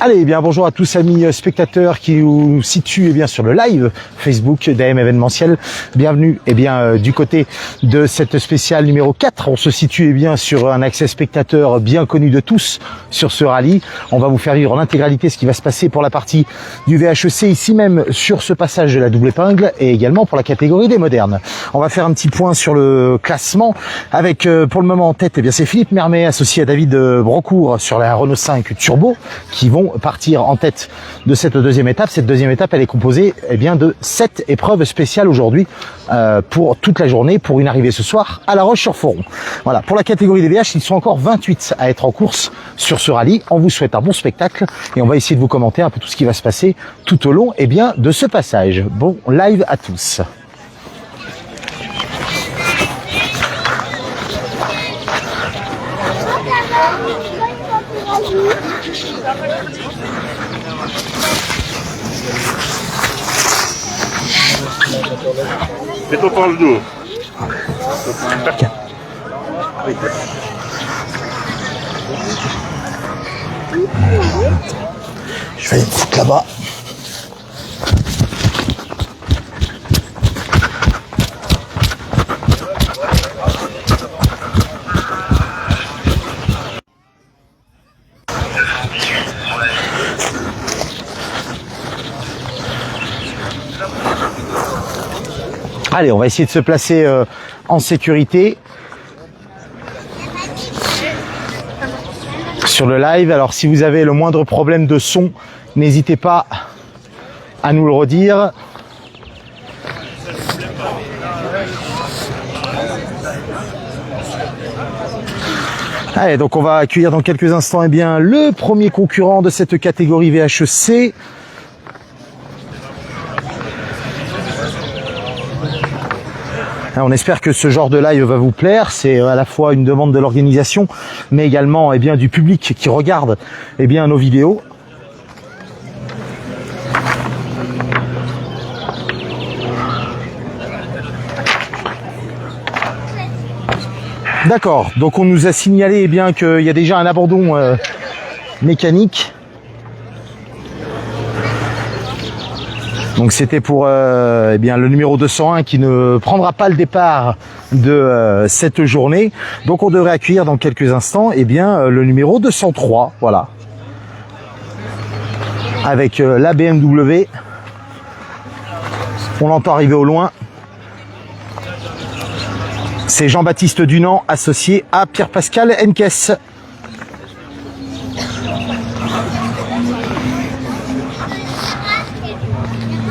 Allez, bien bonjour à tous amis spectateurs qui nous situent sur le live Facebook d'AM événementiel. Bienvenue du côté de cette spéciale numéro 4. On se situe sur un accès spectateur bien connu de tous sur ce rallye. On va vous faire vivre en intégralité ce qui va se passer pour la partie du VHEC ici même sur ce passage de la double épingle et également pour la catégorie des modernes. On va faire un petit point sur le classement avec pour le moment en tête c'est Philippe Mermet associé à David Brocourt sur la Renault 5 Turbo qui vont partir en tête de cette deuxième étape. Cette deuxième étape, elle est composée de 7 épreuves spéciales aujourd'hui pour toute la journée, pour une arrivée ce soir à La Roche-sur-Foron. Voilà, pour la catégorie des VH, ils sont encore 28 à être en course sur ce rallye. On vous souhaite un bon spectacle et on va essayer de vous commenter un peu tout ce qui va se passer tout au long de ce passage. Bon live à tous. Mets-toi par le dos. Je vais aller me foutre là-bas. Allez, on va essayer de se placer en sécurité sur le live. Alors, si vous avez le moindre problème de son, n'hésitez pas à nous le redire. Allez, donc on va accueillir dans quelques instants le premier concurrent de cette catégorie VHEC. On espère que ce genre de live va vous plaire. C'est à la fois une demande de l'organisation, mais également du public qui regarde nos vidéos. D'accord, donc on nous a signalé qu'il y a déjà un abandon mécanique. Donc c'était pour le numéro 201 qui ne prendra pas le départ de cette journée. Donc on devrait accueillir dans quelques instants le numéro 203, voilà. Avec la BMW. On l'entend arriver au loin. C'est Jean-Baptiste Dunant associé à Pierre-Pascal Henkes.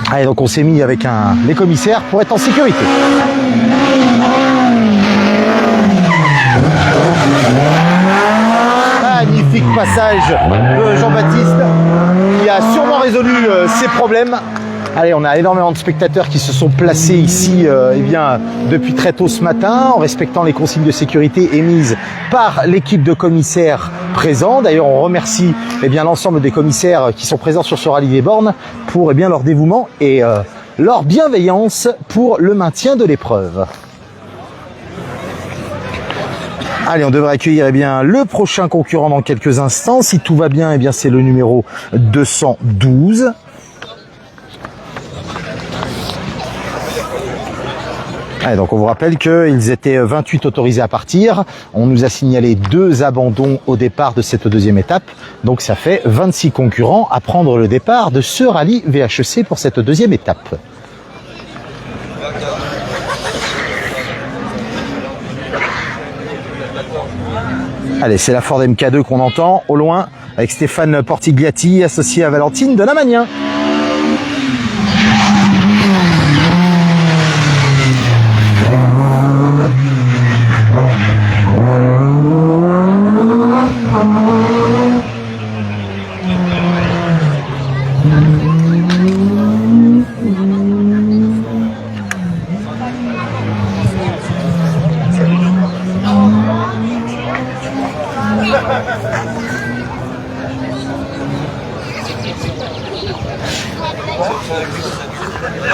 Allez, donc on s'est mis avec les commissaires pour être en sécurité. Magnifique passage de Jean-Baptiste qui a sûrement résolu ses problèmes. Allez, on a énormément de spectateurs qui se sont placés ici depuis très tôt ce matin en respectant les consignes de sécurité émises par l'équipe de commissaires présents. D'ailleurs, on remercie l'ensemble des commissaires qui sont présents sur ce rallye des bornes pour leur dévouement et leur bienveillance pour le maintien de l'épreuve. Allez, on devrait accueillir le prochain concurrent dans quelques instants. Si tout va bien, c'est le numéro 212. Allez, donc on vous rappelle qu'ils étaient 28 autorisés à partir. On nous a signalé 2 abandons au départ de cette deuxième étape. Donc ça fait 26 concurrents à prendre le départ de ce rallye VHEC pour cette deuxième étape. Allez, c'est la Ford MK2 qu'on entend au loin avec Stéphane Portigliatti associé à Valentine de Lamagnin.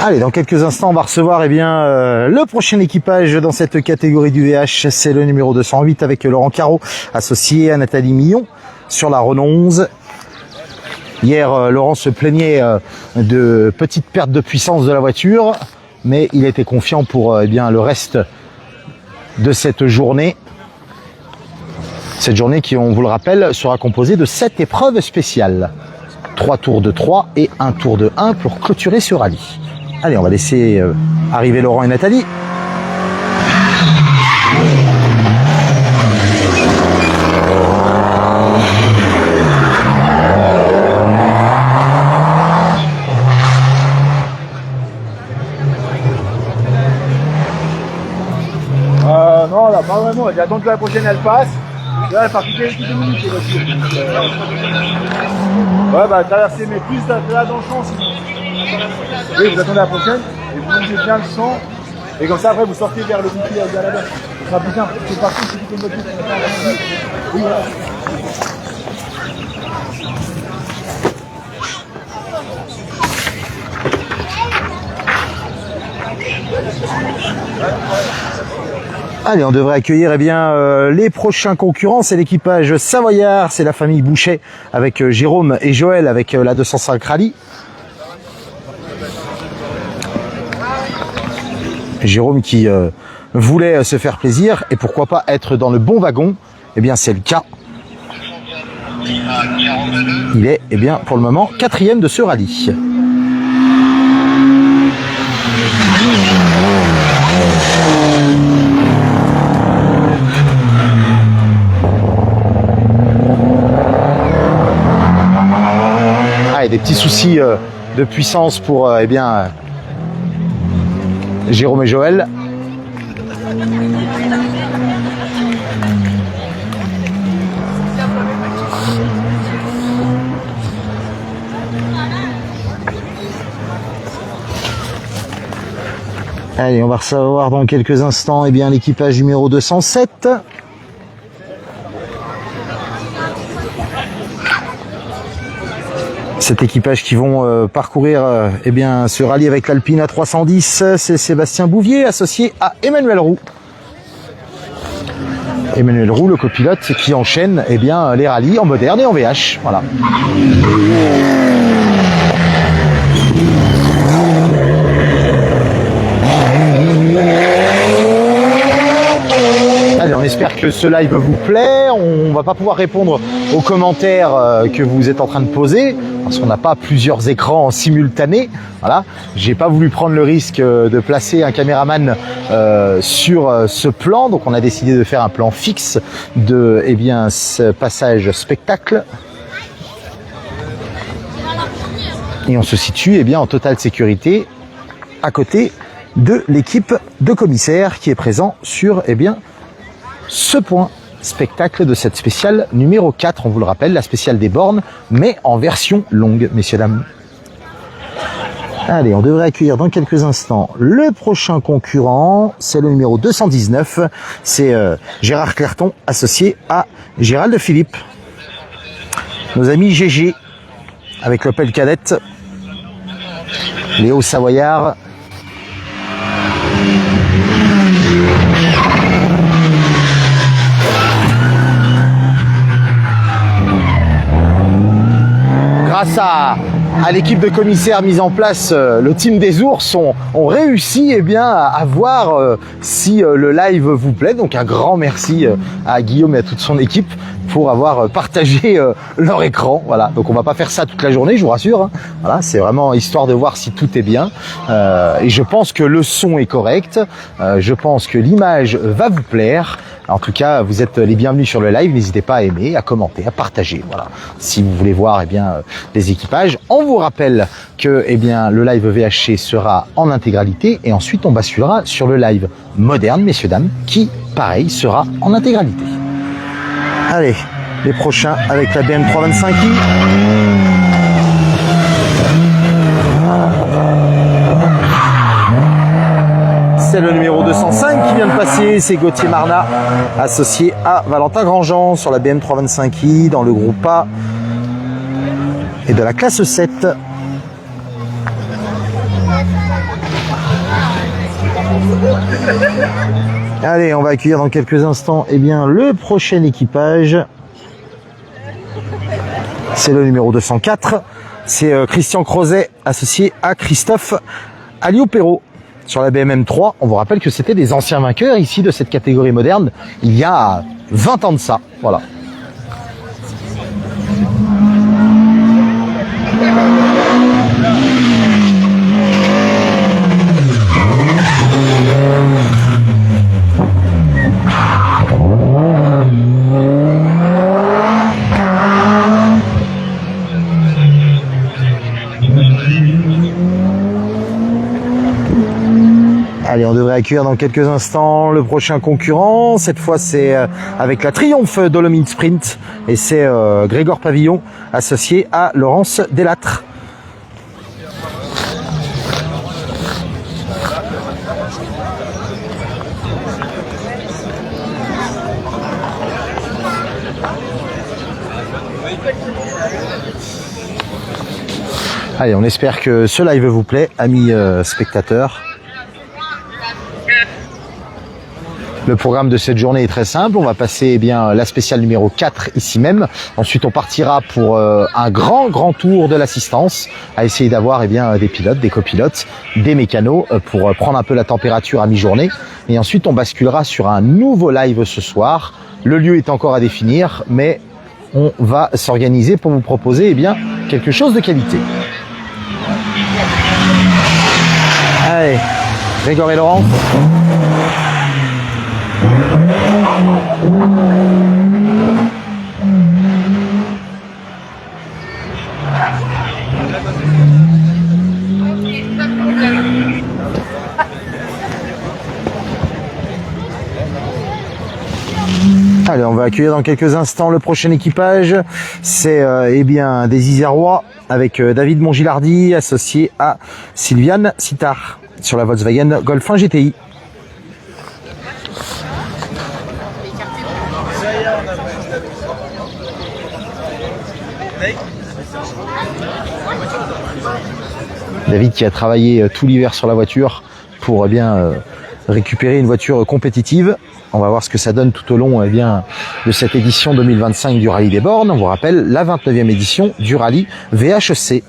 Allez, dans quelques instants, on va recevoir le prochain équipage dans cette catégorie du VH. C'est le numéro 208 avec Laurent Carreau, associé à Nathalie Millon sur la Renault 11. Hier, Laurent se plaignait de petites pertes de puissance de la voiture, mais il était confiant pour le reste de cette journée. Cette journée qui, on vous le rappelle, sera composée de 7 épreuves spéciales. 3 tours de 3 et 1 tour de 1 pour clôturer ce rallye. Allez, on va laisser arriver Laurent et Nathalie. Non, là, pas vraiment. J'attends que la prochaine elle passe. Là, elle part toutes les 2 minutes. Ouais, bah, traverser, mais plus là dans le champ sinon. Oui, vous attendez la prochaine et vous montez bien le sang. Et comme ça, après, vous sortez vers le bouclier à la base. Ce sera plus simple. C'est parti, c'est plutôt une voiture. Oui, voilà. Allez, on devrait accueillir les prochains concurrents. C'est l'équipage Savoyard, c'est la famille Boucher avec Jérôme et Joël avec la 205 Rallye. Jérôme qui voulait se faire plaisir et pourquoi pas être dans le bon wagon. Eh bien, c'est le cas. Il est pour le moment 4e de ce rallye. Ah, et des petits soucis de puissance pour Jérôme et Joël. Allez, on va recevoir dans quelques instants l'équipage numéro 207. Cet équipage qui vont parcourir ce rallye avec l'Alpine A310, c'est Sébastien Bouvier, associé à Emmanuel Roux. Emmanuel Roux, le copilote qui enchaîne les rallyes en moderne et en VH. Voilà. Allez, on espère que ce live vous plaît. On va pas pouvoir répondre aux commentaires que vous êtes en train de poser parce qu'on n'a pas plusieurs écrans en simultané. Voilà, j'ai pas voulu prendre le risque de placer un caméraman sur ce plan, donc on a décidé de faire un plan fixe de ce passage spectacle. Et on se situe en totale sécurité à côté de l'équipe de commissaires qui est présent sur ce point spectacle de cette spéciale numéro 4, on vous le rappelle, la spéciale des bornes, mais en version longue, messieurs, dames. Allez, on devrait accueillir dans quelques instants le prochain concurrent, c'est le numéro 219, c'est Gérard Clerton, associé à Gérald Philippe. Nos amis GG, avec l'Opel Kadett, Léo Savoyard. Grâce à l'équipe de commissaires mise en place, le team des ours ont réussi à voir si le live vous plaît. Donc un grand merci à Guillaume et à toute son équipe pour avoir partagé leur écran. Voilà. Donc on va pas faire ça toute la journée, je vous rassure. Hein. Voilà, c'est vraiment histoire de voir si tout est bien. Et je pense que le son est correct. Je pense que l'image va vous plaire. En tout cas, vous êtes les bienvenus sur le live. N'hésitez pas à aimer, à commenter, à partager. Voilà. Si vous voulez voir les équipages, on vous rappelle que le live VHC sera en intégralité et ensuite on basculera sur le live moderne, messieurs dames, qui pareil sera en intégralité. Allez, les prochains avec la BM 325i. C'est le numéro 205 qui vient de passer, c'est Gauthier Marnat, associé à Valentin Grandjean sur la BM 325i dans le groupe A et de la classe 7. Allez, on va accueillir dans quelques instants eh bien, le prochain équipage. C'est le numéro 204. C'est Christian Crozet associé à Christophe Alliot-Perrault sur la BMM 3. On vous rappelle que c'était des anciens vainqueurs ici de cette catégorie moderne il y a 20 ans de ça. Voilà. Allez, on devrait accueillir dans quelques instants le prochain concurrent. Cette fois, c'est avec la Triomphe Dolomite Sprint. Et c'est Grégor Pavillon, associé à Laurence Delattre. Allez, on espère que ce live vous plaît, amis spectateurs. Le programme de cette journée est très simple. On va passer eh bien la spéciale numéro 4 ici même. Ensuite, on partira pour un grand tour de l'assistance à essayer d'avoir eh bien des pilotes, des copilotes, des mécanos pour prendre un peu la température à mi-journée. Et ensuite, on basculera sur un nouveau live ce soir. Le lieu est encore à définir, mais on va s'organiser pour vous proposer eh bien quelque chose de qualité. Allez, Grégor et Laurent. Allez, on va accueillir dans quelques instants le prochain équipage. C'est eh bien des Isérois avec David Mongilardi associé à Sylviane Sittard sur la Volkswagen Golf 1 GTI. David qui a travaillé tout l'hiver sur la voiture pour eh bien récupérer une voiture compétitive. On va voir ce que ça donne tout au long eh bien, de cette édition 2025 du Rallye des Bornes. On vous rappelle la 29e édition du Rallye VHC.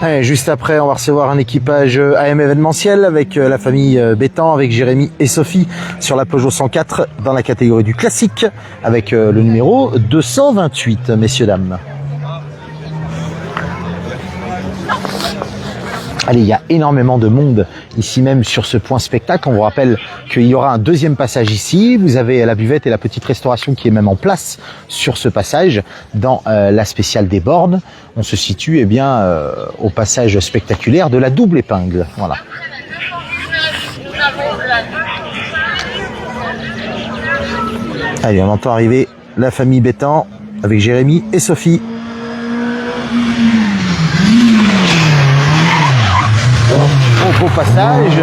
Allez, juste après, on va recevoir un équipage AM événementiel avec la famille Bétan, avec Jérémy et Sophie sur la Peugeot 104 dans la catégorie du classique avec le numéro 228, messieurs, dames. Allez, il y a énormément de monde ici même sur ce point spectacle. On vous rappelle qu'il y aura un deuxième passage ici. Vous avez la buvette et la petite restauration qui est même en place sur ce passage dans la spéciale des bornes. On se situe eh bien, au passage spectaculaire de la double épingle. Voilà. Allez, on entend arriver la famille Bétan avec Jérémy et Sophie. Au passage.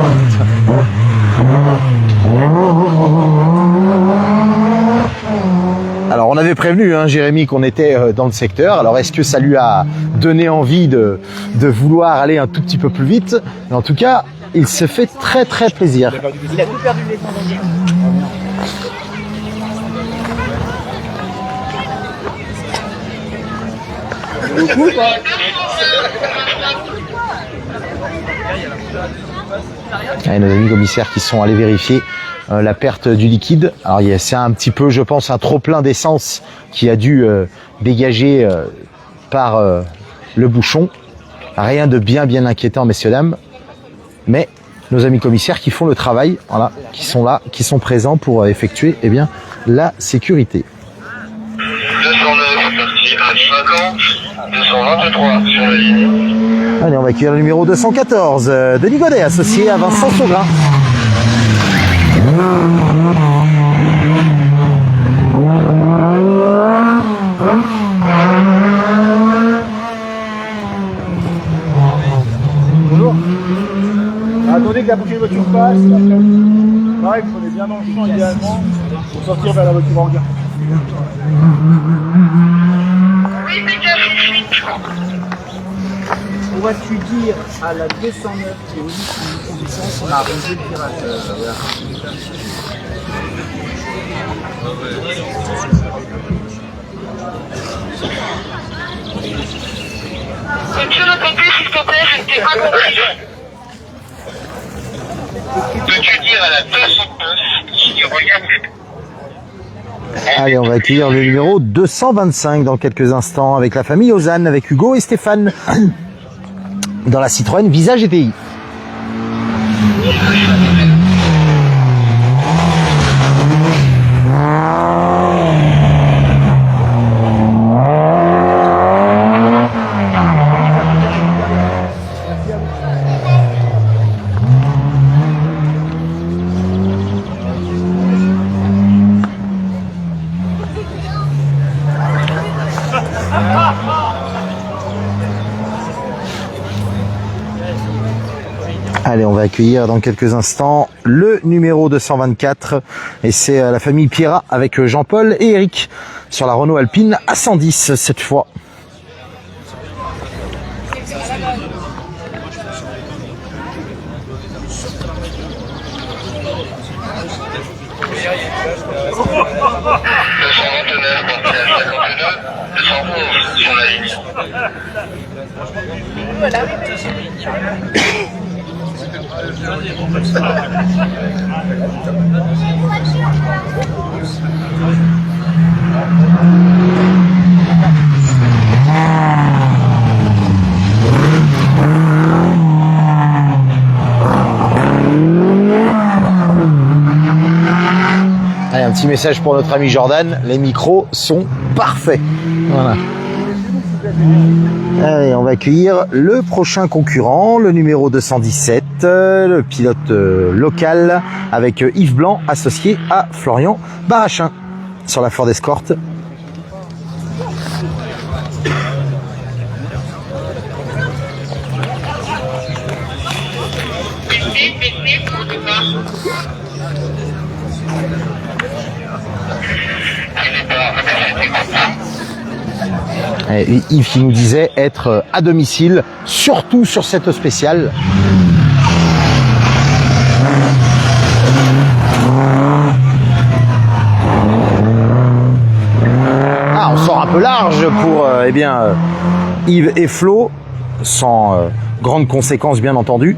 Alors on avait prévenu Jérémy qu'on était dans le secteur. Alors est-ce que ça lui a donné envie de vouloir aller un tout petit peu plus vite? Mais en tout cas, il se fait très plaisir. Il a tout perdu les temps. Beaucoup pas. Nos amis commissaires qui sont allés vérifier la perte du liquide. Alors c'est un petit peu, je pense, un trop plein d'essence qui a dû dégager par le bouchon. Rien de bien inquiétant, messieurs, dames. Mais nos amis commissaires qui font le travail, voilà, qui sont là, qui sont présents pour effectuer eh bien, la sécurité. 209, parti H50, 223 sur la ligne. Allez, on va accueillir le numéro 214, Denis Godet, associé à Vincent Saugrin. que la prochaine voiture passe, et après, pareil, vous prenez bien dans le champ idéalement pour sortir vers la voiture en gare. Oui, c'est bien, Pourrais-tu dire à la 209 qui est au condition qu'on a arrosé le virage Peux-tu répéter s'il te plaît, je ne t'ai pas compris. Peux-tu dire à la 209 qui regarde. Allez, on va accueillir le numéro 225 dans quelques instants avec la famille Ozanne, avec Hugo et Stéphane dans la Citroën Visa GTI. Allez, on va accueillir dans quelques instants le numéro 224 et c'est la famille Pierrat avec Jean-Paul et Eric sur la Renault Alpine A110 cette fois. Sur la ligne. Allez, un petit message pour notre ami Jordan, les micros sont parfaits. Voilà. Allez, on va accueillir le prochain concurrent, le numéro 217, le pilote local avec Yves Blanc associé à Florian Barachin sur la Ford Escort. Et Yves qui nous disait être à domicile, surtout sur cette spéciale. Ah, on sort un peu large pour Yves et Flo, sans grandes conséquences bien entendu.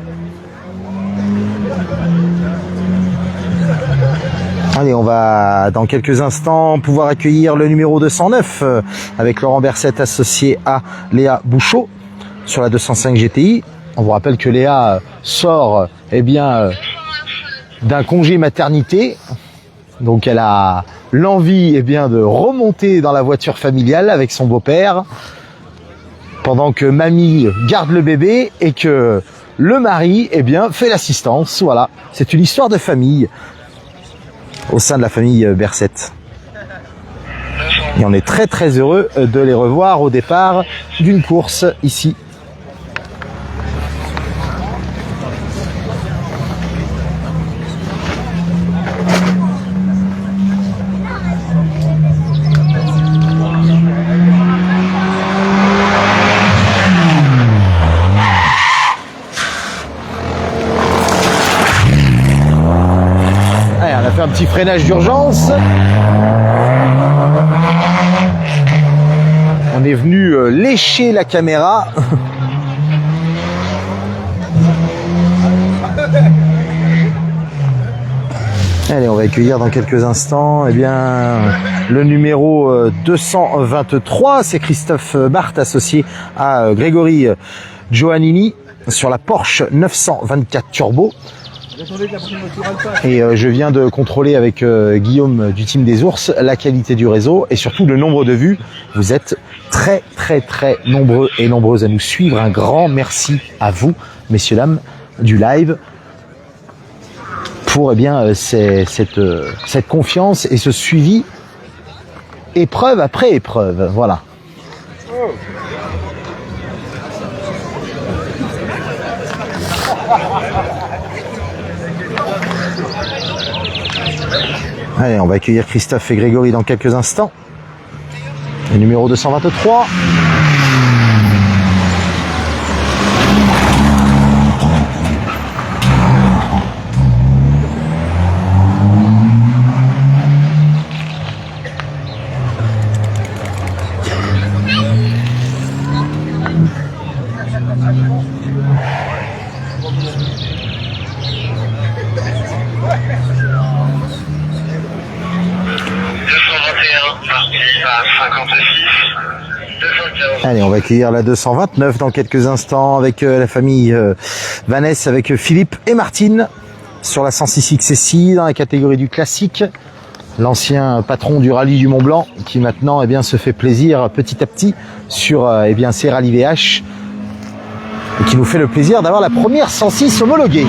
Allez, on va dans quelques instants pouvoir accueillir le numéro 209 avec Laurent Berset associé à Léa Bouchot sur la 205 GTI. On vous rappelle que Léa sort d'un congé maternité. Donc elle a l'envie de remonter dans la voiture familiale avec son beau-père pendant que mamie garde le bébé et que le mari fait l'assistance. Voilà, c'est une histoire de famille au sein de la famille Berset. Et on est très très heureux de les revoir au départ d'une course ici. Un petit freinage d'urgence. On est venu lécher la caméra. Allez, on va accueillir dans quelques instants le numéro 223. C'est Christophe Barthes associé à Grégory Giovannini sur la Porsche 924 Turbo. Et je viens de contrôler avec Guillaume du team des ours la qualité du réseau et surtout le nombre de vues. Vous êtes très très très nombreux et nombreuses à nous suivre. Un grand merci à vous, messieurs, dames, du live pour cette confiance et ce suivi épreuve après épreuve. Voilà. Allez, on va accueillir Christophe et Grégory dans quelques instants. Le numéro 223. Allez, on va accueillir la 229 dans quelques instants avec la famille Vanessa, avec Philippe et Martine sur la 106XSI dans la catégorie du classique. L'ancien patron du rallye du Mont Blanc qui maintenant se fait plaisir petit à petit sur ces rallyes VH et qui nous fait le plaisir d'avoir la première 106 homologuée.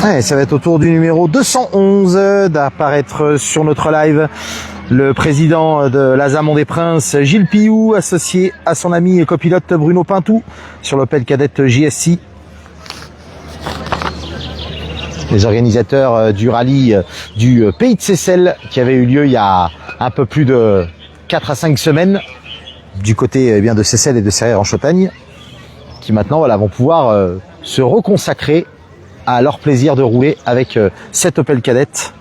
Ouais, ça va être au tour du numéro 211 d'apparaître sur notre live. Le président de l'Azamon-des-Princes, Gilles Pillou, associé à son ami et copilote Bruno Pintou sur l'Opel Kadett JSI. Les organisateurs du rallye du Pays de Seyssel qui avait eu lieu il y a un peu plus de 4 à 5 semaines du côté de Seyssel et de Serrières en Chautagne, qui maintenant vont pouvoir se reconsacrer à leur plaisir de rouler avec cette Opel Kadett.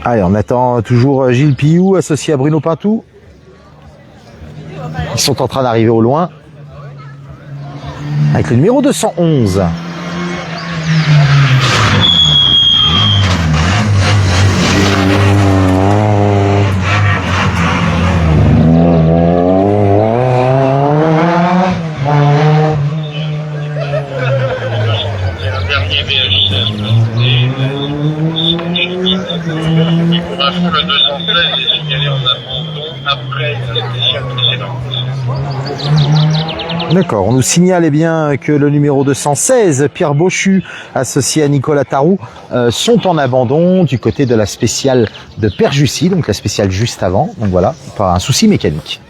Allez, on attend toujours Gilles Pillou, associé à Bruno Pintou. Ils sont en train d'arriver au loin avec le numéro 211. Le 216 est signalé en abandon après la spéciale précédente. D'accord, on nous signale que le numéro 216, Pierre Bochu, associé à Nicolas Tarou, sont en abandon du côté de la spéciale de Perjussy, donc la spéciale juste avant. Donc voilà, par un souci mécanique.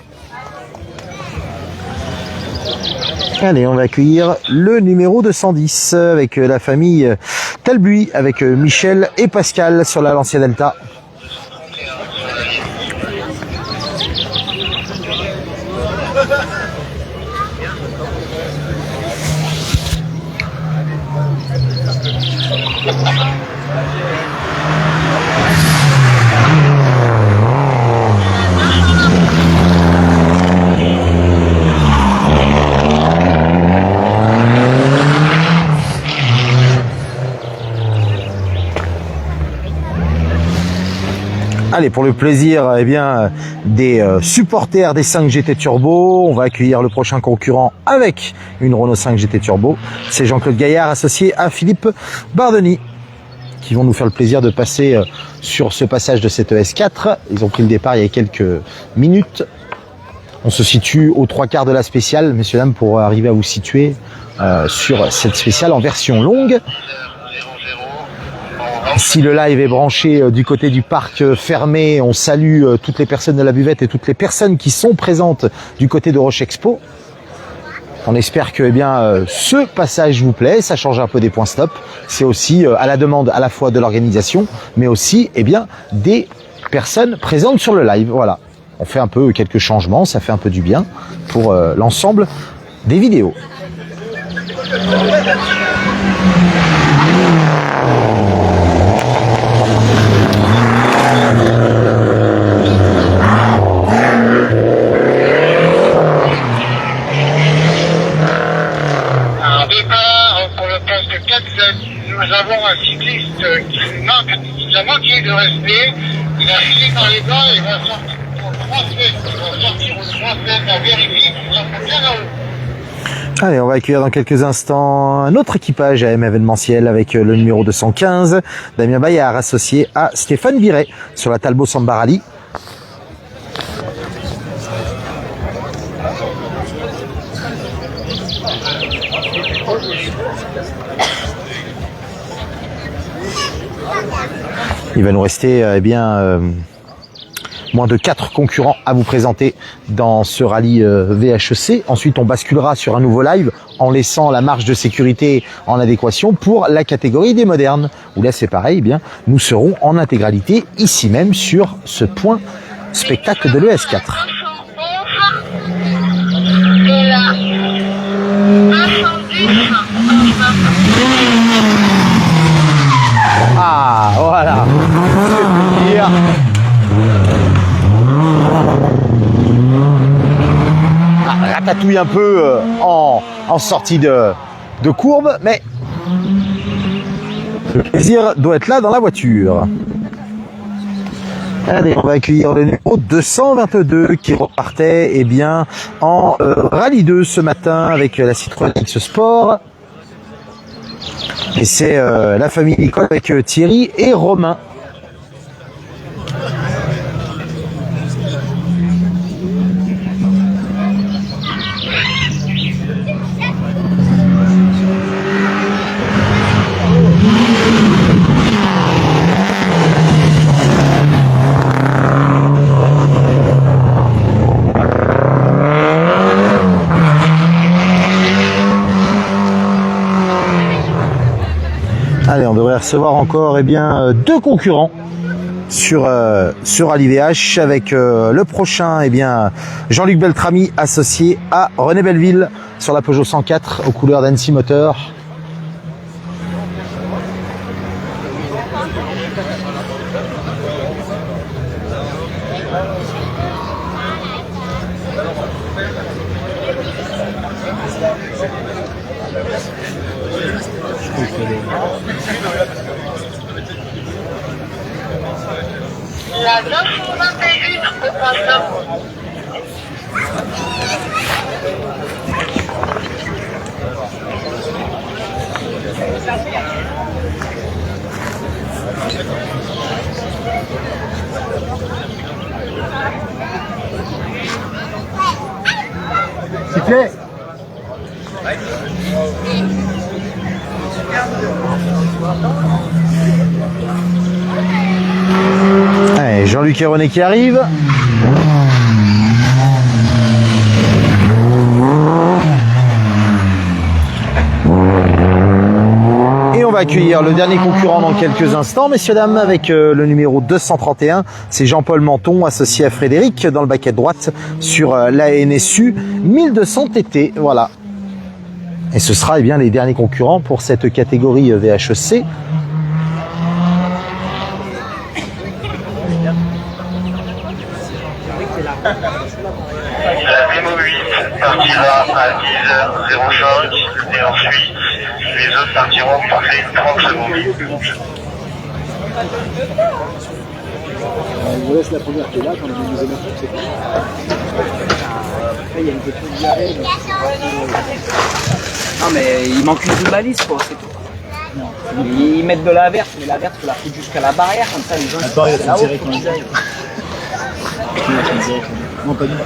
Allez, on va accueillir le numéro 210 avec la famille Talbuy, avec Michel et Pascal sur la Lancia Delta. Allez, pour le plaisir des supporters des 5 GT Turbo, on va accueillir le prochain concurrent avec une Renault 5 GT Turbo. C'est Jean-Claude Gaillard associé à Philippe Bardeny qui vont nous faire le plaisir de passer sur ce passage de cette ES4. Ils ont pris le départ il y a quelques minutes. On se situe aux 3/4 de la spéciale, messieurs dames, pour arriver à vous situer sur cette spéciale en version longue. Si le live est branché du côté du parc fermé, on salue toutes les personnes de la buvette et toutes les personnes qui sont présentes du côté de Roche Expo. On espère que ce passage vous plaît, ça change un peu des points stop. C'est aussi à la demande à la fois de l'organisation, mais aussi des personnes présentes sur le live. Voilà, on fait un peu quelques changements, ça fait un peu du bien pour l'ensemble des vidéos. Un départ pour le poste 4, nous avons un cycliste qui a manqué de respect. Il a filé dans les bas et va sortir au 3 semaines. Il va sortir aux 3 semaines à vérifier qu'il soit bien là-haut. Allez, on va accueillir dans quelques instants un autre équipage AM événementiel avec le numéro 215, Damien Bayard, associé à Stéphane Viret sur la Talbot Samba Rally. Il va nous rester moins de 4 concurrents à vous présenter dans ce rallye VHEC. Ensuite, on basculera sur un nouveau live en laissant la marge de sécurité en adéquation pour la catégorie des modernes. Où là, c'est pareil, nous serons en intégralité ici même sur ce point spectacle de l'ES4. Ah, voilà. Ratatouille un peu en sortie de courbe, mais le plaisir doit être là dans la voiture. Allez, on va accueillir le numéro 222 qui repartait en Rallye 2 ce matin avec la Citroën X Sport. Et c'est la famille Nicole avec Thierry et Romain. Allez, on devrait recevoir encore 2 concurrents sur Rallye VH avec le prochain Jean-Luc Beltrami associé à René Belleville sur la Peugeot 104 aux couleurs d'Annecy Moteur. La 921 au passage. Sifflet. Allez, Jean-Luc et René qui arrivent. Et on va accueillir le dernier concurrent dans quelques instants, messieurs dames, avec le numéro 231. C'est Jean-Paul Menton, associé à Frédéric, dans le baquet droite, sur la NSU 1200 TT. Voilà. Et ce sera les derniers concurrents pour cette catégorie VHEC. La démo 8 partira à 10h05 et ensuite les autres partiront toutes les 30 secondes. On vous laisse la première qui est là, quand on a une deuxième étape, c'est quoi? Après, il y a une question de diarrhée. Non, mais il manque une balise, quoi, c'est tout. Ils mettent de la verte, mais la verte, il faut la foutre jusqu'à la barrière, comme ça les gens. La barrière, là-haut, c'est tiré faut quand qu'ils aillent. Non, pas du tout.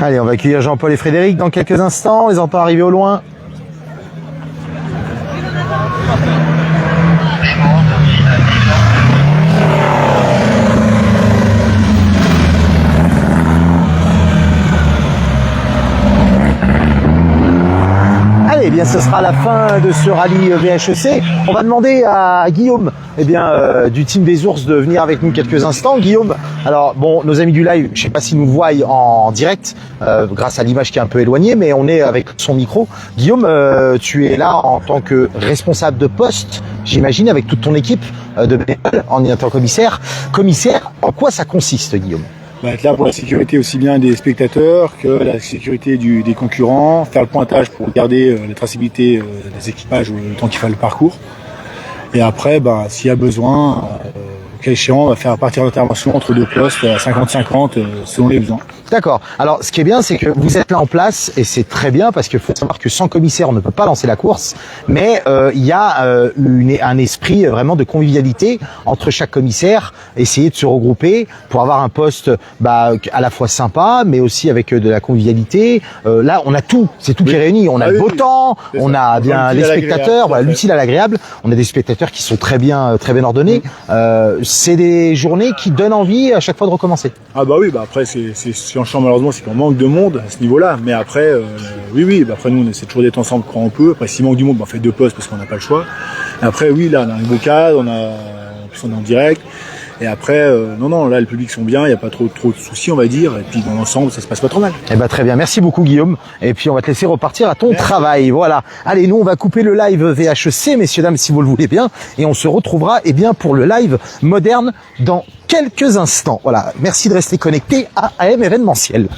Allez, on va accueillir Jean-Paul et Frédéric dans quelques instants. On les entend arriver au loin. bien, ce sera la fin de ce rallye VHEC. On va demander à Guillaume, eh bien, du team des ours de venir avec nous quelques instants. Guillaume, alors bon, nos amis du live, je sais pas s'ils nous voient en direct, grâce à l'image qui est un peu éloignée, mais on est avec son micro. Guillaume, tu es là en tant que responsable de poste, j'imagine, avec toute ton équipe de bénévoles en tant que commissaire. Commissaire, en quoi ça consiste, Guillaume? Être là pour la sécurité aussi bien des spectateurs que la sécurité des concurrents, faire le pointage pour garder la traçabilité des équipages le temps qu'il fait le parcours. Et après, s'il y a besoin, cas échéant, on va faire partir l'intervention entre deux postes à 50-50 selon les besoins. D'accord. Alors, ce qui est bien, c'est que vous êtes là en place et c'est très bien parce qu'il faut savoir que sans commissaire, on ne peut pas lancer la course. Mais il y a un esprit vraiment de convivialité entre chaque commissaire, essayer de se regrouper pour avoir un poste à la fois sympa, mais aussi avec de la convivialité. Là, on a tout. C'est tout qui est réuni. On a le beau temps, on a bien les spectateurs, voilà, l'utile à l'agréable. On a des spectateurs qui sont très bien ordonnés. C'est des journées qui donnent envie à chaque fois de recommencer. Ah oui, après c'est en champ malheureusement, c'est qu'on manque de monde à ce niveau-là. Mais après, oui, après nous on essaie toujours d'être ensemble quand on peut. Après s'il manque du monde, on fait deux postes parce qu'on n'a pas le choix. Et après oui, là on a un beau cadre, en plus on est en direct. Et après, non, là, les publics sont bien, il n'y a pas trop de soucis, on va dire. Et puis, dans l'ensemble, ça se passe pas trop mal. Eh ben, très bien. Merci beaucoup, Guillaume. Et puis, on va te laisser repartir à ton travail. Voilà. Allez, nous, on va couper le live VHEC, messieurs, dames, si vous le voulez bien. Et on se retrouvera, pour le live moderne dans quelques instants. Voilà. Merci de rester connecté à AM événementiel.